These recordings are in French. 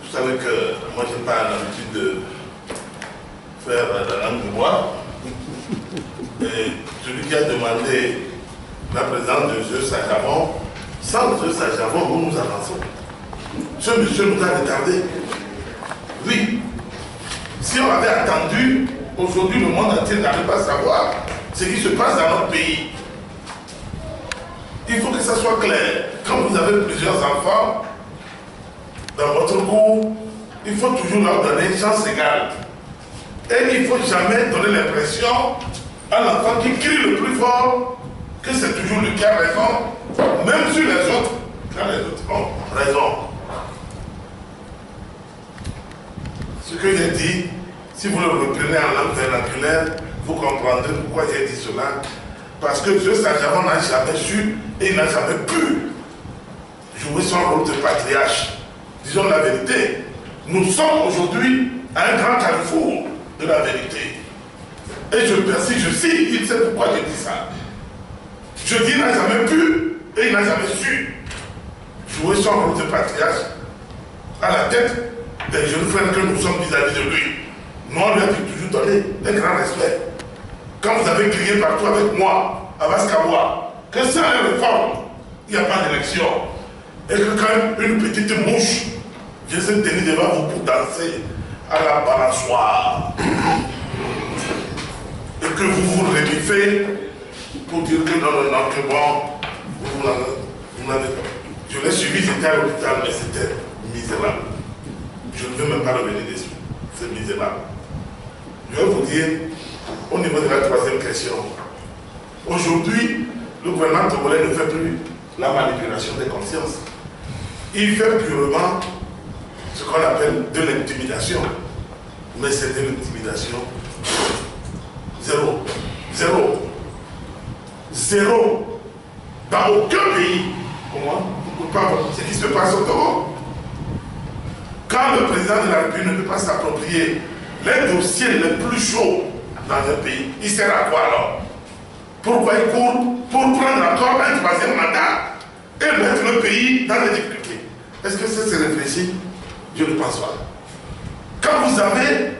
Vous savez que moi, je n'ai pas l'habitude de faire la langue de bois. Et celui qui a demandé la présence de Jeux Sajavon, sans Jeux Sajavon, nous avançons. Ce monsieur nous a retardés. Oui. Si on avait attendu, aujourd'hui le monde entier n'arrive pas à savoir ce qui se passe dans notre pays. Il faut que ça soit clair. Quand vous avez plusieurs enfants dans votre cours, il faut toujours leur donner chance égale. Et il ne faut jamais donner l'impression à l'enfant qui crie le plus fort que c'est toujours lui qui a raison, même sur les autres, quand les autres ont raison. Ce que j'ai dit, si vous le reprenez en langue vernaculaire, vous comprendrez pourquoi j'ai dit cela. Parce que Dieu Sajavon n'a jamais su et il n'a jamais pu jouer son rôle de patriarche. Disons la vérité. Nous sommes aujourd'hui à un grand carrefour de la vérité. Et je persiste, je cite, il sait pourquoi je dis ça. Je dis il n'a jamais pu et il n'a jamais su jouer son rôle de patriarche à la tête des jeunes frères que nous sommes vis-à-vis de lui. Nous, on lui a toujours donné un grand respect. Quand vous avez crié partout avec moi, à Baskawa, que sans les réformes, il n'y a pas d'élection. Et que quand une petite mouche vient se tenir devant vous pour danser à la balançoire, et que vous vous rebiffez pour dire que non, non, non, que bon, vous n'avez pas. Je l'ai suivi, c'était à l'hôpital, mais c'était misérable. Je ne veux même pas revenir dessus. C'est misérable. Je vais vous dire, au niveau de la troisième question, aujourd'hui, le gouvernement togolais ne fait plus la manipulation des consciences. Il fait purement ce qu'on appelle de l'intimidation. Mais c'est de l'intimidation zéro. Zéro. Zéro. Dans aucun pays. Comment? Ce qui se passe au Togo. Quand le président de la République ne peut pas s'approprier les dossiers les plus chauds dans un pays, il sert à quoi alors? Pourquoi il court? Pour prendre encore un troisième mandat et mettre le pays dans les difficultés. Est-ce que ça c'est réfléchi? Je ne pense pas. Quand vous avez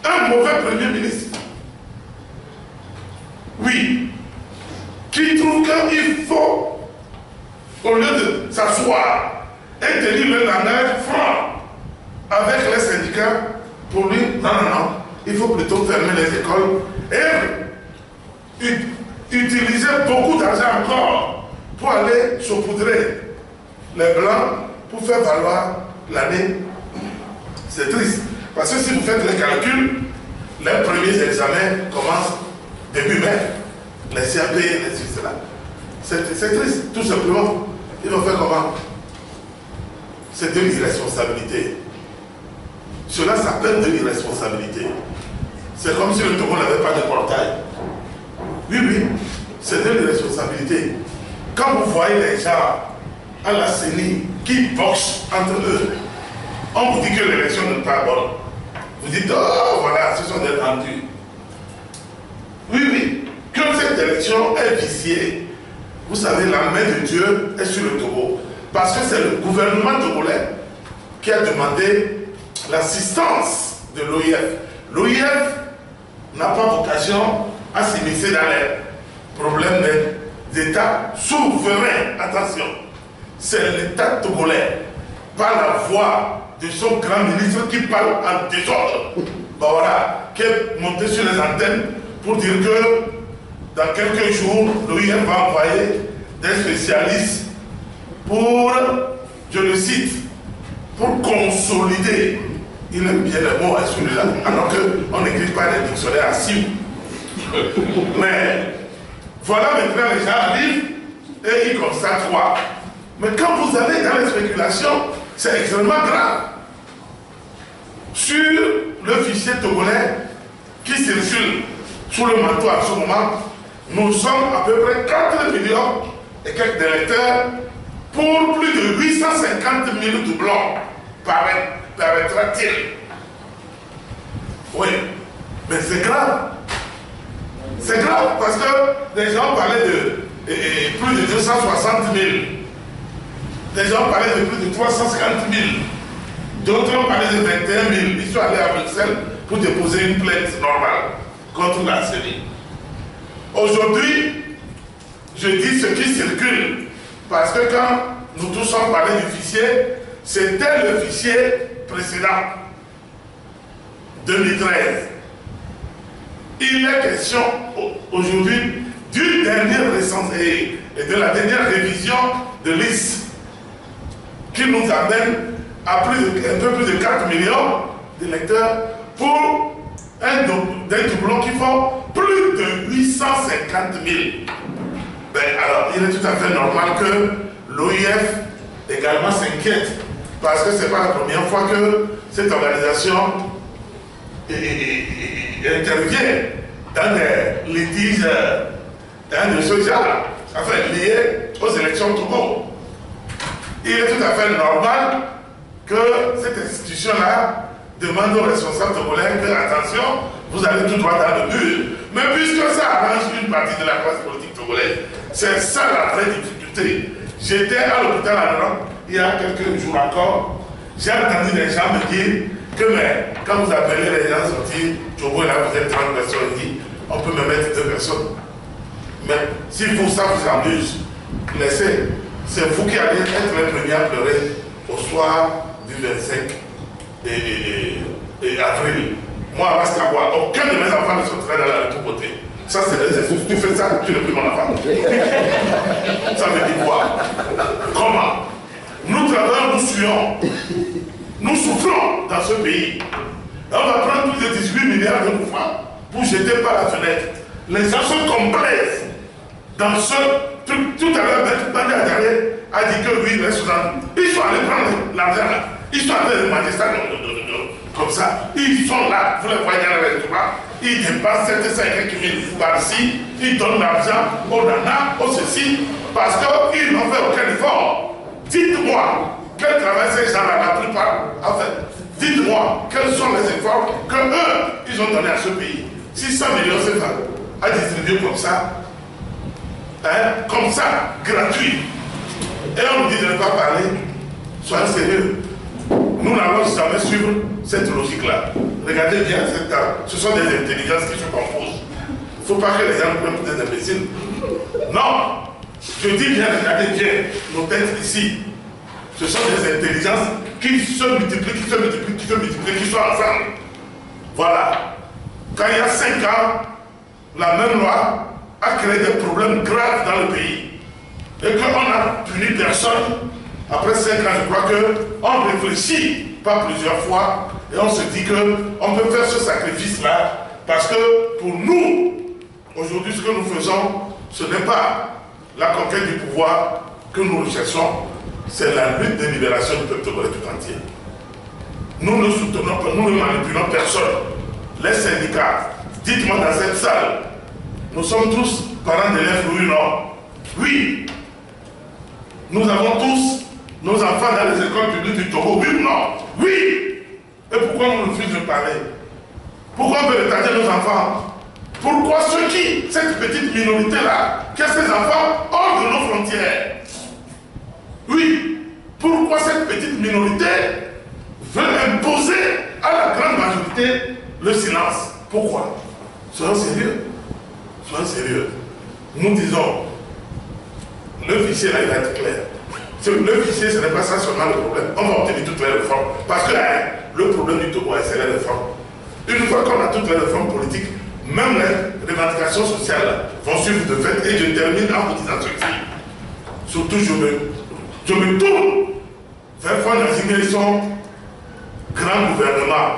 un mauvais premier ministre, oui, qui trouve qu'il faut, au lieu de s'asseoir et tenir le langage franc avec les syndicats, pour lui, non, non, non, il faut plutôt fermer les écoles et utiliser beaucoup d'argent encore pour aller saupoudrer les blancs pour faire valoir l'année. C'est triste. Parce que si vous faites les calculs, les premiers examens commencent début mai. Les CAP, les Suisses là. C'est triste, tout simplement. Ils vont faire comment? C'est de l'irresponsabilité. Cela s'appelle de l'irresponsabilité. C'est comme si le Togo n'avait pas de portail. Oui, oui, c'est de l'irresponsabilité. Quand vous voyez les gens à la CENI qui boxent entre eux, on vous dit que l'élection n'est pas bonne. Vous dites, oh voilà, ce sont des rendus. Oui, oui, que cette élection est viciée. Vous savez, la main de Dieu est sur le Togo. Parce que c'est le gouvernement togolais qui a demandé l'assistance de l'OIF. L'OIF n'a pas vocation à s'immiscer dans les problèmes des États souverains. Attention, c'est l'État togolais, par la voix de son grand ministre qui parle en désordre, ben voilà, qui est monté sur les antennes pour dire que dans quelques jours, l'OIF va envoyer des spécialistes pour, je le cite, pour consolider. Il aime bien les mots à celui-là, alors qu'on n'écrit pas les dictionnaires à 6. Mais voilà, maintenant les gens arrivent et ils constatent quoi. Mais quand vous allez dans les spéculations, c'est extrêmement grave. Sur le fichier togolais qui circule sous le manteau en ce moment, nous sommes à peu près 4 millions et quelques d'électeurs pour plus de 850 000 doublons, paraîtra-t-il. Oui, mais c'est grave. C'est grave parce que les gens parlaient de plus de 260 000. Les gens parlaient de plus de 350 000. D'autres ont parlé de 21 000. Ils sont allés à Bruxelles pour déposer une plainte normale contre la série. Aujourd'hui, je dis ce qui circule. Parce que quand nous tous avons parlé du fichier, c'était le fichier précédent, 2013. Il est question aujourd'hui d'une dernière récente et de la dernière révision de liste qui nous amène à un peu plus de 4 millions d'électeurs pour des doublons qui font plus de 850 000. Ben, alors, il est tout à fait normal que l'OIF également s'inquiète parce que ce n'est pas la première fois que cette organisation intervient dans des litiges liés aux élections au Togo. Il est tout à fait normal que cette institution-là demande aux responsables togolais que, attention, vous allez tout droit dans le mur. Mais puisque ça arrange une partie de la classe politique togolaise, c'est ça la vraie difficulté. J'étais à l'hôpital à Nantes il y a quelques jours encore. J'ai entendu des gens me dire que mais, quand vous appelez les gens sortir, Togo, là vous êtes 30 personnes, il dit on peut me mettre 2 personnes. Mais si vous, ça vous amuse, laissez. C'est vous qui allez être les premiers à pleurer au soir du 25 et avril. Moi, à Bastabois, aucun de mes enfants ne sortira dans la tout côté. Ça, c'est les excuses. Tu fais ça, tu n'es plus mon enfant. Ça veut dire quoi? Comment? Nous travaillons, nous suivons. Nous souffrons dans ce pays. Et on va prendre plus de 18 milliards de francs pour jeter par la fenêtre. Les gens se complaisent dans ce truc. Tout à l'heure, Bandé a dit que oui, les Soudan, ils sont allés prendre l'argent là. Ils sont allés le magistrat comme ça. Ils sont là, vous les voyez dans les restaurants. Ils dépensent 750 000 par-ci. Ils donnent l'argent au Nana, au ceci, parce qu'ils n'ont fait aucun effort. Dites-moi, quel travail ces gens-là, la plupart, en fait, dites-moi, quels sont les efforts qu'eux, ils ont donnés à ce pays. 600 millions, c'est ça, à distribuer comme ça, gratuit. Et on nous dit de ne pas parler, soyez sérieux. Nous n'allons jamais suivre cette logique-là. Regardez bien, ce sont des intelligences qui se composent. Il ne faut pas que les gens prennent pour des imbéciles. Non, je dis bien, regardez bien nos têtes ici. Ce sont des intelligences qui se multiplient, qui sont ensemble. Voilà. Quand il y a 5 ans, la même loi a créé des problèmes graves dans le pays. Et qu'on a puni personne, après 5 ans, je crois qu'on réfléchit pas plusieurs fois et on se dit qu'on peut faire ce sacrifice-là parce que pour nous, aujourd'hui, ce que nous faisons, ce n'est pas la conquête du pouvoir que nous recherchons, c'est la lutte de libération du peuple togolais tout entier. Nous ne soutenons pas, nous ne manipulons personne. Les syndicats, dites-moi dans cette salle, nous sommes tous parents d'élèves, oui ou non? Oui. Nous avons tous nos enfants dans les écoles publiques du Togo, oui ou non? Oui. Et pourquoi on refuse de parler? Pourquoi on veut retarder nos enfants? Pourquoi cette petite minorité-là, qui a ses enfants hors de nos frontières? Oui. Pourquoi cette petite minorité veut imposer à la grande majorité le silence? Pourquoi? Soyons sérieux. Soyons sérieux. Nous disons, le fichier là, il va être clair. Le fichier, ce n'est pas ça seulement le problème. On va obtenir toutes les réformes. Parce que le problème du Togo, c'est les réformes. Une fois qu'on a toutes les réformes politiques, même les revendications sociales vont suivre de fait. Et je termine en vous disant ceci. Surtout, je me tourne vers Fondazine et son grand gouvernement.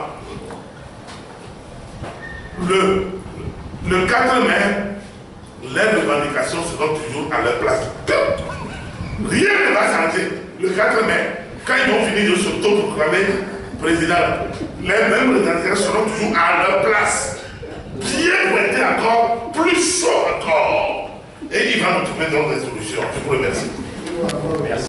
Le 4 mai, les revendications seront toujours à leur place. Rien ne va changer. Le 4 mai, quand ils vont finir de s'auto-proclamer président, les mêmes revendications seront toujours à leur place. Bien pointé encore, plus chaud encore. Et il va nous trouver dans des solutions. Je vous remercie. Merci.